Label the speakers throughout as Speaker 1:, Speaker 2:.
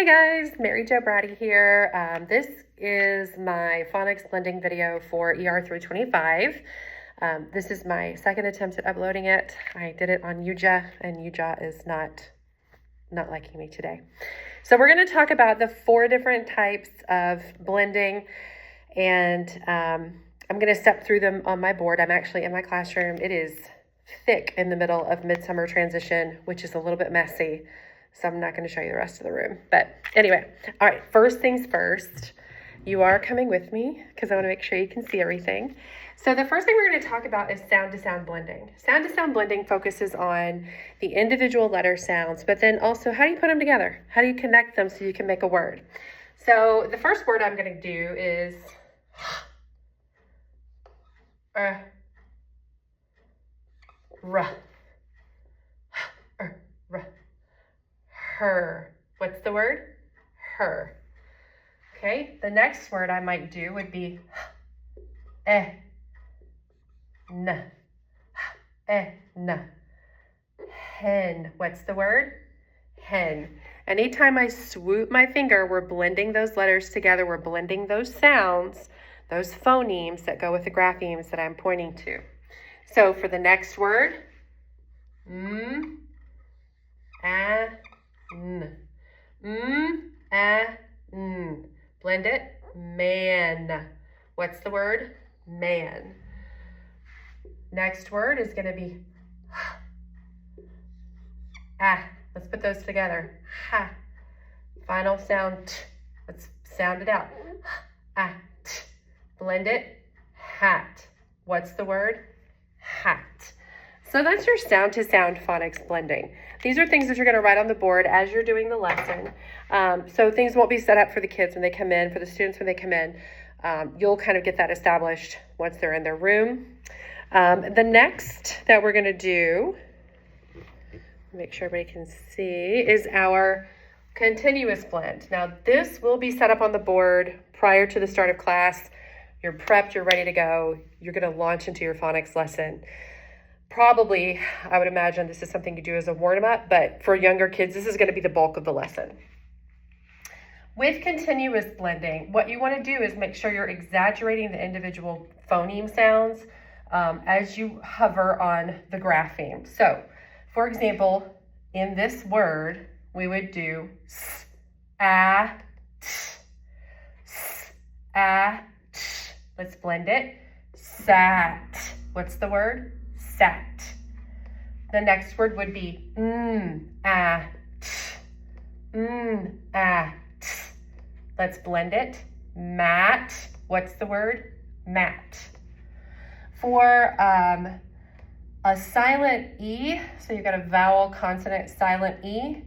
Speaker 1: Hi guys, Mary Jo Braddy here. This is my phonics blending video for ER through 25. This is my second attempt at uploading it. I did it on UJA and UJA is not liking me today. So we're going to talk about the 4 different types of blending, and I'm going to step through them on my board. I'm actually in my classroom. It is thick in the middle of midsummer transition, which is a little bit messy. So I'm not going to show you the rest of the room. But anyway, all right, first things first, you are coming with me because I want to make sure you can see everything. So the first thing we're going to talk about is sound-to-sound blending. Sound-to-sound blending focuses on the individual letter sounds, but then also how do you put them together? How do you connect them so you can make a word? So the first word I'm going to do is r. Her. What's the word? Her. Okay, the next word I might do would be n. N. Hen. What's the word? Hen. Anytime I swoop my finger, we're blending those letters together. We're blending those sounds, those phonemes that go with the graphemes that I'm pointing to. So for the next word, n. Blend it. Man. What's the word? Man. Next word is going to be ah. Let's put those together. Ha. Final sound t. Let's sound it out. Ah. T. Blend it. Hat. What's the word? Hat. So that's your sound-to-sound phonics blending. These are things that you're going to write on the board as you're doing the lesson. So things won't be set up for the kids when they come in, for the students when they come in. You'll kind of get that established once they're in their room. The next that we're going to do, make sure everybody can see, is our continuous blend. Now this will be set up on the board prior to the start of class. You're prepped, you're ready to go. You're going to launch into your phonics lesson. Probably, I would imagine this is something you do as a warm-up, but for younger kids, this is going to be the bulk of the lesson. With continuous blending, what you want to do is make sure you're exaggerating the individual phoneme sounds as you hover on the grapheme. So, for example, in this word, we would do s, a, t, s, a, t. Let's blend it. Sat. What's the word? Sat. The next word would be a, t, a, t. Let's blend it. Mat. What's the word? Mat. For a silent E, so you've got a vowel, consonant, silent E,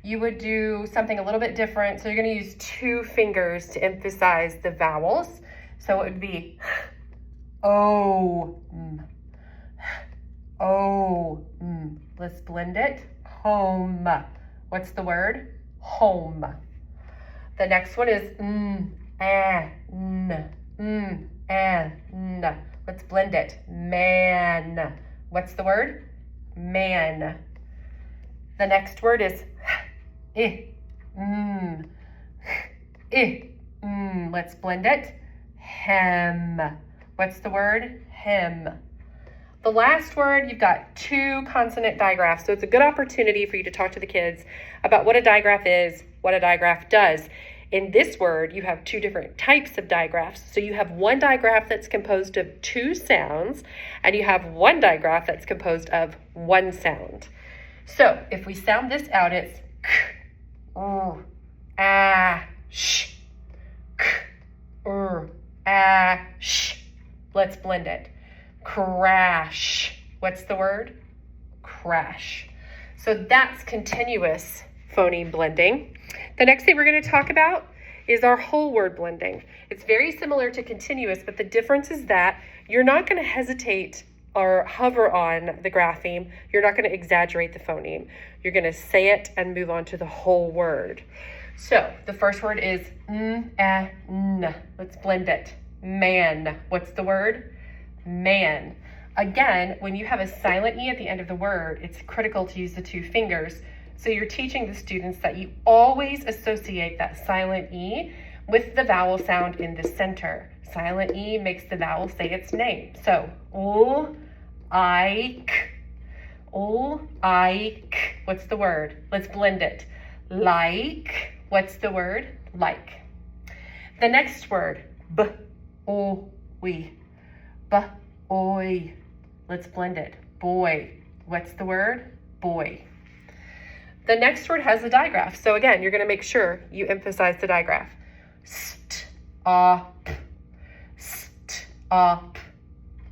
Speaker 1: you would do something a little bit different. So you're going to use 2 fingers to emphasize the vowels. So it would be O. Oh, let's blend it. Home. What's the word? Home. The next one is n. Let's blend it. Man. What's the word? Man. The next word is Let's blend it. Hem. What's the word? Hem. The last word, you've got 2 consonant digraphs, so it's a good opportunity for you to talk to the kids about what a digraph is, what a digraph does. In this word, you have 2 different types of digraphs. So you have one digraph that's composed of 2 sounds, and you have one digraph that's composed of 1 sound. So if we sound this out, it's k, a, sh, k, a, sh. Let's blend it. Crash. What's the word? Crash. So that's continuous phoneme blending. The next thing we're going to talk about is our whole word blending. It's very similar to continuous, but the difference is that you're not going to hesitate or hover on the grapheme. You're not going to exaggerate the phoneme. You're going to say it and move on to the whole word. So the first word is n. Let's blend it. Man. What's the word? Man. Again, when you have a silent E at the end of the word, it's critical to use the 2 fingers So you're teaching the students that you always associate that silent E with the vowel sound in the center. Silent E makes the vowel say its name. So, I, k. What's the word? Let's blend it. Like. What's the word? Like. The next word, b-o-y. B-oy. Let's blend it. Boy. What's the word? Boy. The next word has a digraph. So again, you're going to make sure you emphasize the digraph. Stop. Stop.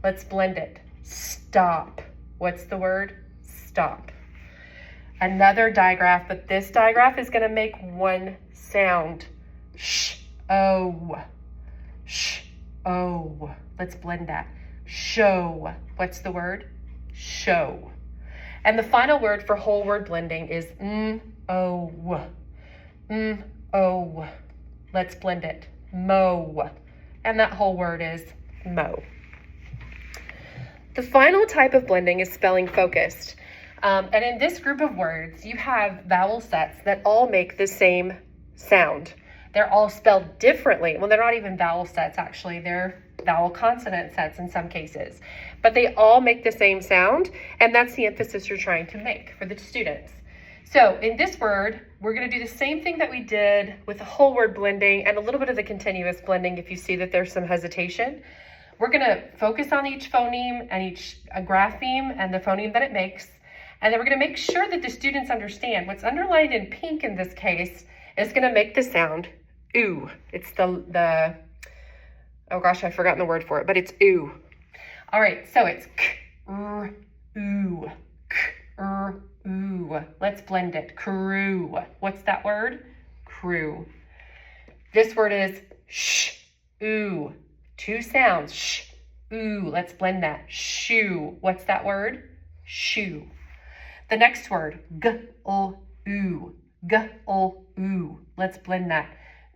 Speaker 1: Let's blend it. Stop. What's the word? Stop. Another digraph, but this digraph is going to make one sound. Sh-o. Sh-o. Let's blend that. Show. What's the word? Show. And the final word for whole word blending is m-o. M-o. Let's blend it. Mow. And that whole word is mow. The final type of blending is spelling focused. And in this group of words, you have vowel sets that all make the same sound. They're all spelled differently. Well, they're not even vowel sets, actually. They're vowel consonant sets in some cases. But they all make the same sound, and that's the emphasis you're trying to make for the students. So in this word, we're going to do the same thing that we did with the whole word blending and a little bit of the continuous blending if you see that there's some hesitation. We're going to focus on each phoneme and each grapheme and the phoneme that it makes. And then we're going to make sure that the students understand what's underlined in pink in this case is going to make the sound ooh. It's the oh gosh, I've forgotten the word for it, but it's ooh. All right, so it's k-r, ooh, k-r, ooh. Let's blend it. Crew. What's that word? Crew. This word is sh, ooh. Two sounds, sh, ooh. Let's blend that. Shoe. What's that word? Shoe. The next word, g-l-ooh, g-l-ooh. Let's blend that.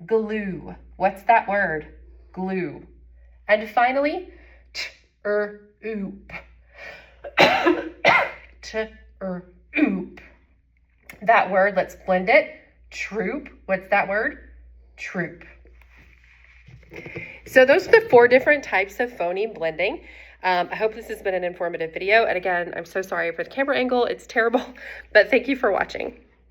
Speaker 1: Glue. What's that word? Glue. And finally, t-er-oop. T-er-oop. That word, let's blend it. Troop. What's that word? Troop. So those are the 4 different types of phoneme blending. I hope this has been an informative video. And again, I'm so sorry for the camera angle. It's terrible, but thank you for watching.